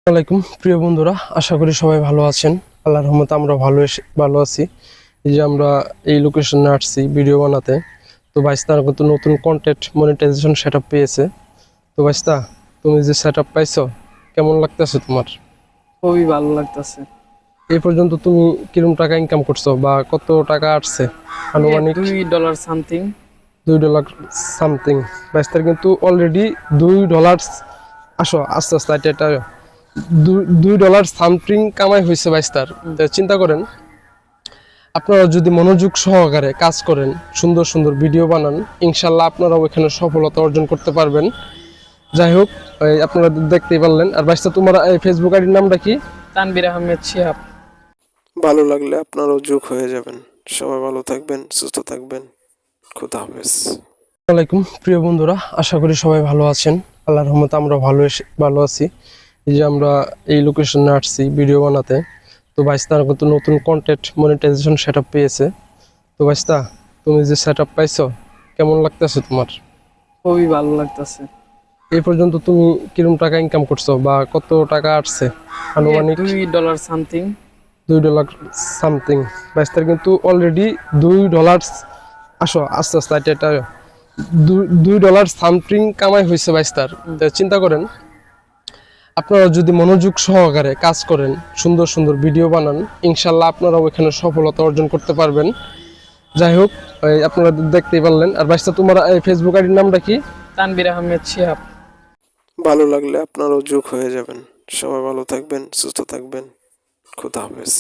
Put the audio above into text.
আসসালামাইকুম প্রিয় বন্ধুরা, আশা করি সবাই ভালো আছেন। আল্লাহর রহমতে আমরা ভালো আছি। এই যে আমরা এই লোকেশনে আসছি ভিডিও বানাতে। তো ভাইস্তা কিন্তু নতুন কন্টেন্ট মনিটাইজেশন সেটআপ পেয়েছে। তো ভাইস্তা, তুমি যে সেটআপ পাইছো, কেমন লাগতেছে তোমার? খুবই ভালো লাগতেছে। এই পর্যন্ত তুমি কিরকম টাকা ইনকাম করছো বা কত টাকা আসছে আনুমানিক? $2 সামথিং। $2 সামথিং। ভাইস্তার কিন্তু অলরেডি $2 আস্তে আস্তে এটা $2 সামথিং কামাই হয়েছে ভাইস্তার। চিন্তা করেন, আপনারা যদি মনোযোগ সহকারে কাজ করেন, সুন্দর সুন্দর ভিডিও বানান, ইনশাল্লাহ আপনারা ওইখানে সফলতা অর্জন করতে পারবেন। যাই হোক, আপনারা দেখতেই পারলেন। আর ভাইস্তা, তোমার ফেসবুক আইডির নামটা কি? তানভীর আহমেদ শিহাব। ভালো লাগলে আপনারাও যোগ হয়ে যাবেন। সবাই ভালো থাকবেন, সুস্থ থাকবেন। খুদা হাফেজ। আসসালামাইকুম প্রিয় বন্ধুরা, আশা করি সবাই ভালো আছেন। আল্লাহর রহমতে আমরা ভালো আছি। এই যে আমরা এই লোকেশনে আসছি ভিডিও বানাতে। তো ভাইস্তা কিন্তু নতুন কন্টেন্ট মনিটাইজেশন সেটআপ পেয়েছে। তো ভাইস্তা, তুমি যে সেটআপ পাইছো, কেমন লাগতেছে তোমার? খুবই ভালো লাগতেছে। এই পর্যন্ত তুমি কিরকম টাকা ইনকাম করছো বা কত টাকা আসছে আনুমানিক? $2 সামথিং। $2 সামথিং। ভাইস্তার কিন্তু অলরেডি $2 আস্তে আস্তে এটা $2 সামথিং কামাই হয়েছে ভাইস্তার। চিন্তা করেন, আপনারা যদি মনোযোগ সহকারে কাজ করেন, সুন্দর সুন্দর ভিডিও বানান, ইনশাল্লাহ আপনারা ওইখানে সফলতা অর্জন করতে পারবেন। যাই হোক, আপনারা দেখতেই পারলেন। আর ভাইস্তা, তোমার ফেসবুক আইডির নামটা কি? তানভীর আহমেদ শিহাব। ভালো লাগলে আপনারাও যোগ হয়ে যাবেন। সবাই ভালো থাকবেন, সুস্থ থাকবেন। খুদা হাফেজ।